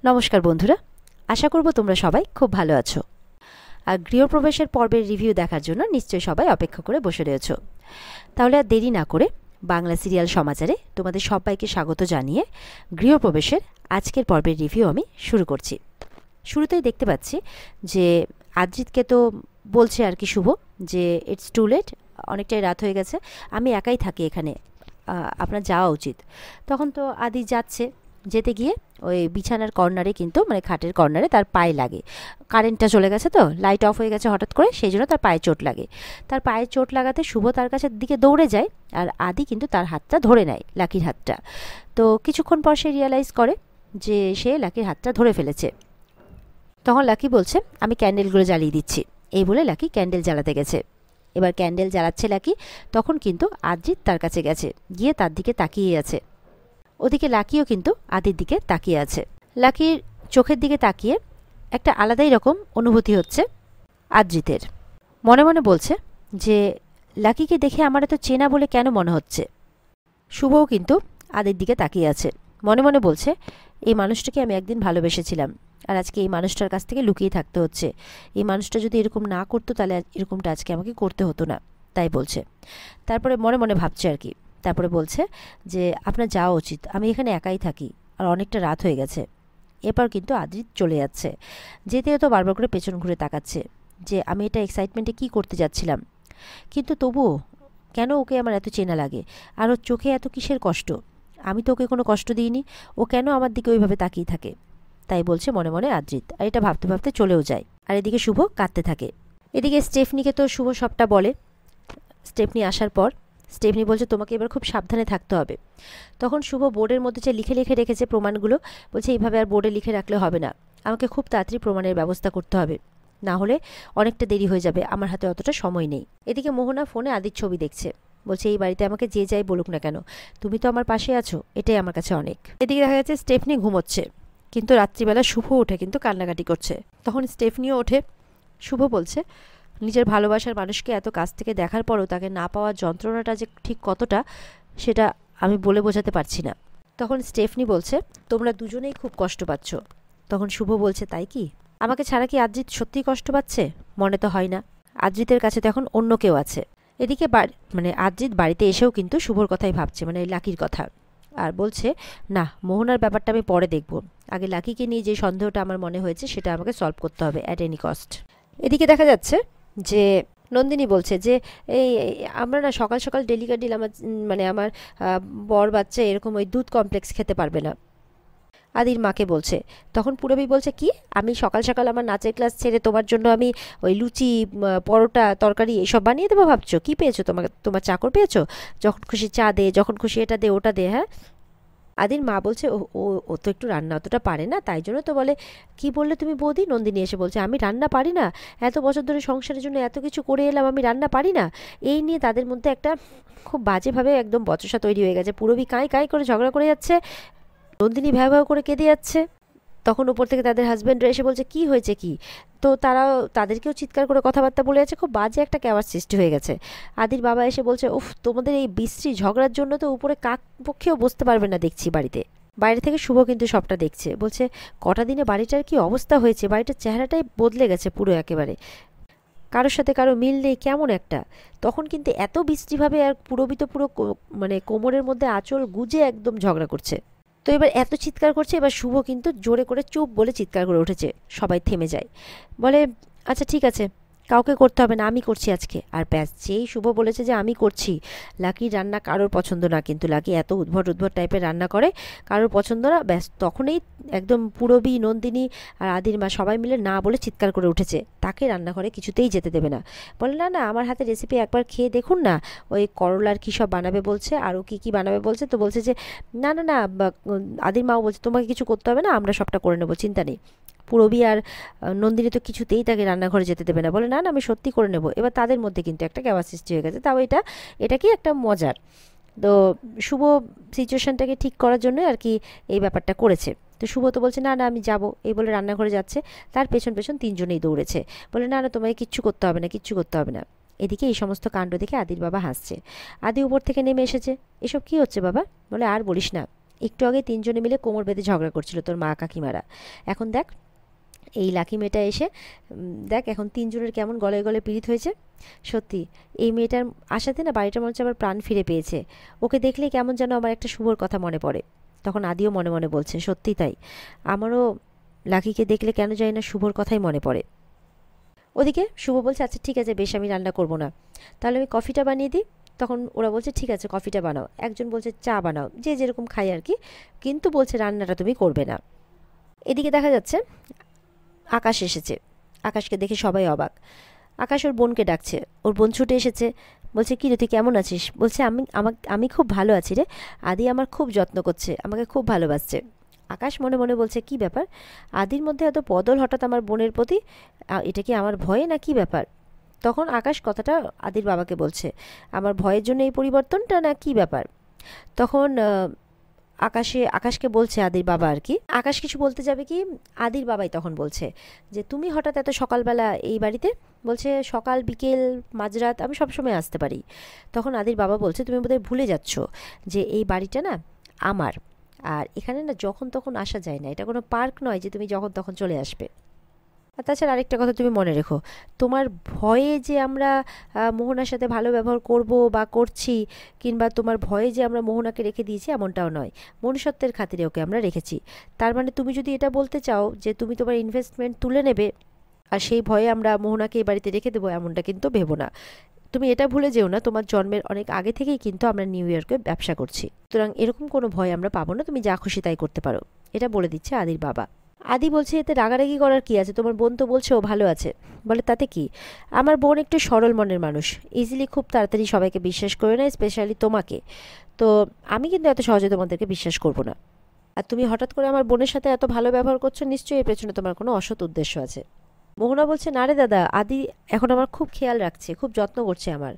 নমস্কার বন্ধুরা, আশা করব তোমরা সবাই খুব ভালো আছো। আর গৃহপ্রবেশের পর্বের রিভিউ দেখার জন্য নিশ্চয়ই সবাই অপেক্ষা করে বসে রয়েছো। তাহলে আর দেরি না করে বাংলা সিরিয়াল সমাচারে তোমাদের সবাইকে স্বাগত জানিয়ে গৃহপ্রবেশের আজকের পর্বের রিভিউ আমি শুরু করছি। শুরুতেই দেখতে পাচ্ছি যে আদ্রিতকে তো বলছে আর কি শুভ যে ইটস টু লেট, অনেকটাই রাত হয়ে গেছে, আমি একাই থাকি এখানে, আপনার যাওয়া উচিত। তখন তো আদি যাচ্ছে, যেতে গিয়ে ওই বিছানার কর্নারে কিন্তু মানে খাটের কর্নারে তার পায়ে লাগে। কারেন্টটা চলে গেছে, তো লাইট অফ হয়ে গেছে হঠাৎ করে, সেই জন্য তার পায়ে চোট লাগে। তার পায়ে চোট লাগাতে শুভ তার কাছের দিকে দৌড়ে যায়, আর আদি কিন্তু তার হাতটা ধরে নেয়, লাকির হাতটা। তো কিছুক্ষণ পর সে রিয়ালাইজ করে যে সে লাকির হাতটা ধরে ফেলেছে। তখন লাকি বলছে আমি ক্যান্ডেলগুলো জ্বালিয়ে দিচ্ছি, এই বলে লাকি ক্যান্ডেল জ্বালাতে গেছে। এবার ক্যান্ডেল জ্বালাচ্ছে লাকি, তখন কিন্তু আদ্রিত তার কাছে গেছে, গিয়ে তার দিকে তাকিয়ে আছে। ওদিকে লাকিও কিন্তু আদির দিকে তাকিয়ে আছে। লাকির চোখের দিকে তাকিয়ে একটা আলাদাই রকম অনুভূতি হচ্ছে আদ্রিতের। মনে মনে বলছে যে লাকিকে দেখে আমার এত চেনা বলে কেন মনে হচ্ছে। শুভও কিন্তু আদির দিকে তাকিয়ে আছে, মনে মনে বলছে এই মানুষটাকে আমি একদিন ভালোবেসেছিলাম, আর আজকে এই মানুষটার কাছ থেকে লুকিয়ে থাকতে হচ্ছে। এই মানুষটা যদি এরকম না করতো তাহলে এরকমটা আজকে আমাকে করতে হতো না, তাই বলছে। তারপরে মনে মনে ভাবছে আর কি। তারপরে বলছে যে আপনার যাওয়া উচিত, আমি এখানে একাই থাকি, আর অনেকটা রাত হয়ে গেছে। এরপর কিন্তু আদ্রিত চলে যাচ্ছে, যেতেও তো বারবার করে পেছন ঘুরে তাকাচ্ছে যে আমি এটা এক্সাইটমেন্টে কি করতে যাচ্ছিলাম, কিন্তু তবুও কেন ওকে আমার এত চেনা লাগে, আর ওর চোখে এত কিসের কষ্ট। আমি তো ওকে কোনো কষ্ট দিইনি, ও কেন আমার দিকে ওইভাবে তাকিয়ে থাকে, তাই বলছে মনে মনে আদ্রিত। আর এটা ভাবতে ভাবতে চলেও যায়, আর এদিকে শুভ কাঁদতে থাকে। এদিকে স্টেফনিকে তো শুভ সবটা বলে। স্টেফনি আসার পর স্টেফনি বলছে তোমাকে এবার খুব সাবধানে থাকতে হবে। তখন শুভ বোর্ডের মধ্যে যে লিখে লিখে রেখেছে প্রমাণগুলো, বলছে এইভাবে আর বোর্ডে লিখে রাখলে হবে না, আমাকে খুব তাড়াতাড়ি প্রমাণের ব্যবস্থা করতে হবে, না হলে অনেকটা দেরি হয়ে যাবে, আমার হাতে অতটা সময় নেই। এদিকে মোহনা ফোনে আদির ছবি দেখছে, বলছে এই বাড়িতে আমাকে যে যাই বলুক না কেন, তুমি তো আমার পাশে আছো, এটাই আমার কাছে অনেক। এদিকে দেখা যাচ্ছে স্টেফনি ঘুমোচ্ছে, কিন্তু রাত্রিবেলা শুভ ওঠে কিন্তু কান্নাকাটি করছে। তখন স্টেফনিও ওঠে। শুভ বলছে নিজের ভালোবাসার মানুষকে এত কাছ থেকে দেখার পরও তাকে না পাওয়ার যন্ত্রণাটা যে ঠিক কতটা, সেটা আমি বলে বোঝাতে পারছি না। তখন স্টেফনি বলছে তোমরা দুজনেই খুব কষ্ট পাচ্ছ। তখন শুভ বলছে তাই কি, আমাকে ছাড়া কি আদ্রিত সত্যিই কষ্ট পাচ্ছে? মনে তো হয় না, আদ্রিতের কাছে তো এখন অন্য কেউ আছে। এদিকে মানে আদ্রিত বাড়িতে এসেও কিন্তু শুভর কথাই ভাবছে, মানে লাকির কথা। আর বলছে না, মোহনার ব্যাপারটা আমি পরে দেখব, আগে লাকিকে নিয়ে যে সন্দেহটা আমার মনে হয়েছে সেটা আমাকে সলভ করতে হবে অ্যাট এনি কস্ট। এদিকে দেখা যাচ্ছে যে নন্দিনী বলছে যে এই আমরা না সকাল সকাল ডেলিকাডিল আমার মানে আমার বর বাচ্চা এরকম ওই দুধ কমপ্লেক্স খেতে পারবে না, আদির মাকে বলছে। তখন পুরবী বলছে কি, আমি সকাল সকাল আমার নাচের ক্লাস ছেড়ে তোমার জন্য আমি ওই লুচি পরোটা তরকারি এসব বানিয়ে দেবো ভাবছো? কি পেয়েছো, তোমার চাকর পেয়েছো? যখন খুশি চা দে, যখন খুশি এটা দে ওটা দে। হ্যাঁ, আদির মা বলছে ও ও ও তো একটু রান্না অতটা পারে না, তাই জন্য তো বলে। কি বললে তুমি বৌদি? নন্দিনী এসে বলছে আমি রান্না পারি না, এত বছর ধরে সংসারের জন্য এত কিছু করে এলাম, আমি রান্না পারি না। এই নিয়ে তাদের মধ্যে একটা খুব বাজেভাবে একদম বচসা তৈরি হয়ে গেছে। পুরবী কাঁই কাঁই করে ঝগড়া করে যাচ্ছে, নন্দিনী ভ্যাও ভ্যাও করে কেঁদে যাচ্ছে। তখন উপর থেকে তাদের হাজব্যান্ডরা এসে বলছে কি হয়েছে কি, তো তারাও তাদেরকেও চিৎকার করে কথাবার্তা বলে যাচ্ছে, খুব বাজে একটা ক্যাওয়ার সৃষ্টি হয়ে গেছে। আদির বাবা এসে বলছে উফ, তোমাদের এই বিশ্রী ঝগড়ার জন্য তো উপরে কাক পক্ষেও বসতে পারবে না দেখছি বাড়িতে। বাইরে থেকে শুভ কিন্তু সবটা দেখছে, বলছে কটা দিনে বাড়িটার কি অবস্থা হয়েছে, বাড়িটার চেহারাটাই বদলে গেছে পুরো একেবারে, কারোর সাথে কারো মিল নেই কেমন একটা। তখন কিন্তু এত বিশ্রীভাবে, আর পুরবী তো পুরো মানে কোমরের মধ্যে আঁচল গুজে একদম ঝগড়া করছে। তো এবার এত চিৎকার করছে, এবার শুভ কিন্তু জোরে করে চুপ বলে চিৎকার করে উঠেছে। সবাই থেমে যায়, বলে আচ্ছা ঠিক আছে, কাউকে করতে হবে না, আমি করছি আজকে। আর ব্যাস, যেই শুভ বলেছে যে আমি করছি, লাকির রান্না কারোর পছন্দ না, কিন্তু লাকি এত উদ্ভট উদ্ভট টাইপের রান্না করে, কারোর পছন্দ না। ব্যাস তখনই একদম পুরবী, নন্দিনী আর আদির মা সবাই মিলে না বলে চিৎকার করে উঠেছে, তাকে রান্নাঘরে কিছুতেই যেতে দেবে না। বলে না না, আমার হাতে রেসিপি একবার খেয়ে দেখুন না, ওই করলার কী সব বানাবে বলছে, আরও কী কী বানাবে বলছে। তো বলছে যে না না না, আদির মাও বলছে তোমাকে কিছু করতে হবে না, আমরা সবটা করে নেবো, চিন্তা নেই। পুরবী আর নন্দিনী তো কিছুতেই তাকে রান্নাঘরে যেতে দেবে না, বলে না না আমি সত্যি করে নেব। এবার তাদের মধ্যে কিন্তু একটা ক্যাওয়ার সৃষ্টি হয়ে গেছে, তাও এটা কি একটা মজার। তো শুভ সিচুয়েশনটাকে ঠিক করার জন্য আর কি এই ব্যাপারটা করেছে। তো শুভ তো বলছে না না আমি যাব, এই বলে রান্নাঘরে যাচ্ছে। তার পেছন পেছন তিনজনেই দৌড়েছে, বলে না না তোমায় কিচ্ছু করতে হবে না, কিচ্ছু করতে হবে না। এদিকে এই সমস্ত কাণ্ড দেখে আদির বাবা হাসছে। আদি উপর থেকে নেমে এসেছে, এসব কি হচ্ছে বাবা? বলে আর বলিস না, একটু আগে তিনজনে মিলে কোমর বেঁধে ঝগড়া করছিল তোর মা কাকিমারা, এখন দেখ এই লাকি মেয়েটা এসে দেখ এখন তিনজনের কেমন গলায় গলায় পীড়িত হয়েছে। সত্যি এই মেয়েটার আশাতে না বাড়িটার মনে হচ্ছে আবার প্রাণ ফিরে পেয়েছে। ওকে দেখলে কেমন যেন আমার একটা শুভর কথা মনে পড়ে। তখন আদিও মনে মনে বলছে সত্যি তাই, আমারও লাকিকে দেখলে কেন জানি না শুভর কথাই মনে পড়ে। ওদিকে শুভ বলছে আচ্ছা ঠিক আছে বেশ, আমি রান্না করব না, তাহলে আমি কফিটা বানিয়ে দিই। তখন ওরা বলছে ঠিক আছে কফিটা বানাও, একজন বলছে চা বানাও, যে যেরকম খাই আর কি, কিন্তু বলছে রান্নাটা তুমি করবে না। এদিকে দেখা যাচ্ছে আকাশ এসেছে। আকাশকে দেখে সবাই অবাক। আকাশ ওর বোনকে ডাকছে, ওর বোন ছুটে এসেছে, বলছে কী রে তুই কেমন আছিস? বলছে আমি খুব ভালো আছি রে, আদি আমার খুব যত্ন করছে, আমাকে খুব ভালোবাসছে। আকাশ মনে মনে বলছে কি ব্যাপার, আদির মধ্যে এত বদল হঠাৎ আমার বোনের প্রতি, এটা কি আমার ভয়ে না কি ব্যাপার? তখন আকাশ কথাটা আদির বাবাকে বলছে, আমার ভয়ের জন্য এই পরিবর্তনটা না কি ব্যাপার? তখন আকাশকে বলছে আদির বাবা আর কি, আকাশ কিছু বলতে যাবে কি, আদির বাবাই তখন বলছে যে তুমি হঠাৎ এত সকালবেলা এই বাড়িতে? বলছে সকাল বিকেল মাঝরাত আমি সবসময় আসতে পারি। তখন আদির বাবা বলছে তুমি বোধহয় ভুলে যাচ্ছ যে এই বাড়িটা না আমার, আর এখানে না যখন তখন আসা যায় না, এটা কোনো পার্ক নয় যে তুমি যখন তখন চলে আসবে। আর তাছাড়া আরেকটা কথা তুমি মনে রেখো, তোমার ভয়ে যে আমরা মোহনার সাথে ভালো ব্যবহার করব বা করছি, কিংবা তোমার ভয়ে যে আমরা মোহনাকে রেখে দিয়েছি এমনটাও নয়, মনুষ্যত্বের খাতিরে ওকে আমরা রেখেছি। তার মানে তুমি যদি এটা বলতে চাও যে তুমি তোমার ইনভেস্টমেন্ট তুলে নেবে আর সেই ভয়ে আমরা মোহনাকে এই বাড়িতে রেখে দেবো, এমনটা কিন্তু ভেবো না। তুমি এটা ভুলে যেও না তোমার জন্মের অনেক আগে থেকেই কিন্তু আমরা নিউ ইয়র্কে ব্যবসা করছি, সুতরাং এরকম কোনো ভয় আমরা পাবো না, তুমি যা খুশি তাই করতে পারো। এটা বলে দিচ্ছে আদির বাবা। আদি বলছে এতে রাগারাগি করার কি আছে, তোমার বোন তো বলছে ও ভালো আছে। বলে তাতে কি, আমার বোন একটু সরল মনের মানুষ, ইজিলি খুব তাড়াতাড়ি সবাইকে বিশ্বাস করে না, স্পেশালি তোমাকে। তো আমি কিন্তু এত সহজে তোমাদেরকে বিশ্বাস করব না। আর তুমি হঠাৎ করে আমার বোনের সাথে এত ভালো ব্যবহার করছো, নিশ্চয়ই এর পেছনে তোমার কোনো অসৎ উদ্দেশ্য আছে। মোহনা বলছে না রে দাদা, আদি এখন আমার খুব খেয়াল রাখছে, খুব যত্ন করছে আমার।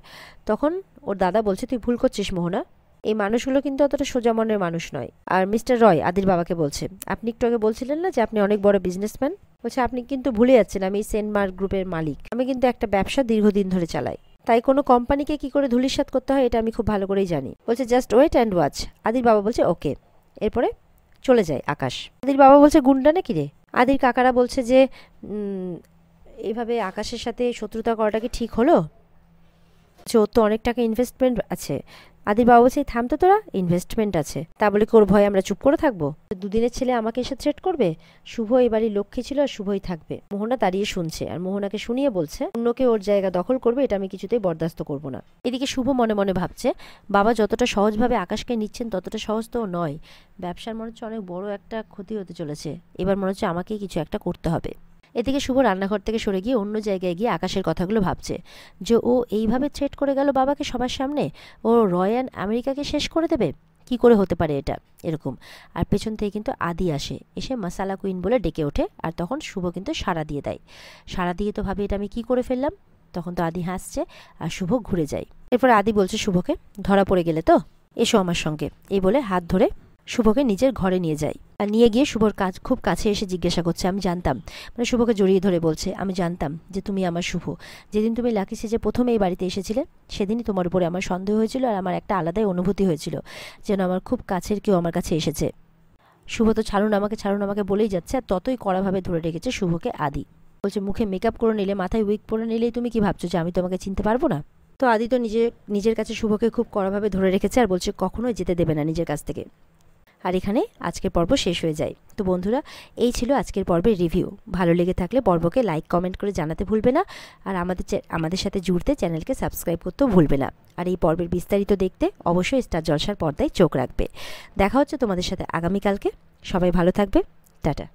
তখন ওর দাদা বলছে তুই ভুল করছিস মোহনা, এই মানুষগুলো কিন্তু অতটা সোজা মনের মানুষ নয়। আর মিস্টার রয় আদির বাবাকে বলছে, আপনি একটু আগে বলছিলেন না যে আপনি অনেক বড় বিজনেসম্যান, বলছে আপনি কিন্তু ভুলে যাচ্ছেন আমি সেনমার্ক গ্রুপের মালিক, আমি কিন্তু একটা ব্যবসা দীর্ঘদিন ধরে চালাই, তাই কোনো কোম্পানিকে কি করে ধূলিসাৎ করতে হয় এটা আমি খুব ভালো করেই জানি। বলছে জাস্ট ওয়েট অ্যান্ড ওয়াচ। আদির বাবা বলছে ওকে। এরপরে চলে যায় আকাশ। আদির বাবা বলছে গুন্ডা নাকি রে? আদির কাকারা বলছে যে এইভাবে আকাশের সাথে শত্রুতা করাটা কি ঠিক হলো? যে ওর তো অনেক টাকা ইনভেস্টমেন্ট আছে। আদির বাবা বলছে থাম তো তোরা, ইনভেস্টমেন্ট আছে তা বলে কি ওর ভয়ে আমরা চুপ করে থাকবো? দুদিনের ছেলে আমাকে এসে থ্রেট করবে? শুভ এই বাড়ির লক্ষ্মী ছিল আর শুভই থাকবে। মোহনা দাঁড়িয়ে শুনছে আর মোহনাকে শুনিয়ে বলছে অন্যকে ওর জায়গা দখল করবে এটা আমি কিছুতেই বরদাস্ত করব না। এদিকে শুভ মনে মনে ভাবছে বাবা যতটা সহজভাবে আকাশকে নিচ্ছেন ততটা সহজ তো নয়, ব্যবসার মনে হচ্ছে অনেক বড় একটা ক্ষতি হতে চলেছে, এবার মনে হচ্ছে আমাকেই কিছু একটা করতে হবে। এদিকে শুভ রান্নাঘর থেকে সরে গিয়ে অন্য জায়গায় গিয়ে আকাশের কথাগুলো ভাবছে যে ও এইভাবে থ্রেট করে গেল বাবাকে সবার সামনে, ও রয়্যাল আমেরিকাকে শেষ করে দেবে, কি করে হতে পারে এটা এরকম। আর পেছন থেকে কিন্তু আদি আসে, এসে মাসালা কুইন বলে ডেকে ওঠে, আর তখন শুভ কিন্তু সাড়া দিয়ে দেয়। সাড়া দিয়ে তো ভাবে এটা আমি কি করে ফেললাম। তখন তো আদি হাসছে আর শুভ ঘুরে যায়। এরপর আদি বলছে শুভকে ধরা পড়ে গেলে তো, এসো আমার সঙ্গে, এই বলে হাত ধরে শুভকে নিজের ঘরে নিয়ে যায়। আর নিয়ে গিয়ে শুভর খুব কাছে এসে জিজ্ঞাসা করছে আমি জানতাম, মানে শুভকে জড়িয়ে ধরে বলছে আমি জানতাম যে তুমি আমার শুভ, যেদিন তুমি লাকি সেজে প্রথমে এই বাড়িতে এসেছিলে সেদিনই তোমার উপরে আমার সন্দেহ হয়েছিল, আর আমার একটা আলাদাই অনুভূতি হয়েছিল যেন আমার খুব কাছের কেউ আমার কাছে এসেছে। শুভ তো ছাড়ুন আমাকে বলেই যাচ্ছে, আর ততই কড়াভাবে ধরে রেখেছে শুভকে আদি। বলছে মুখে মেকআপ করে নিলে, মাথায় উইগ পরে নিলেই তুমি কি ভাবছো যে আমি তোমাকে চিনতে পারবো না? তো আদি তো নিজের কাছে শুভকে খুব কড়াভাবে ধরে রেখেছে আর বলছে কখনোই যেতে দেবে না নিজের কাছ থেকে। আর এখানে আজকের পর্ব শেষ হয়ে যায়। তো বন্ধুরা এই ছিল আজকের পর্বের রিভিউ। ভালো লেগে থাকলে পর্বকে লাইক কমেন্ট করে জানাতে ভুলবে না, আর আমাদের সাথে জুড়তে চ্যানেলকে সাবস্ক্রাইব করতেও ভুলবে না। আর এই পর্বের বিস্তারিত দেখতে অবশ্যই স্টার জলসার পর্দায় চোখ রাখবে। দেখা হচ্ছে তোমাদের সাথে আগামীকালকে। সবাই ভালো থাকবে, টাটা।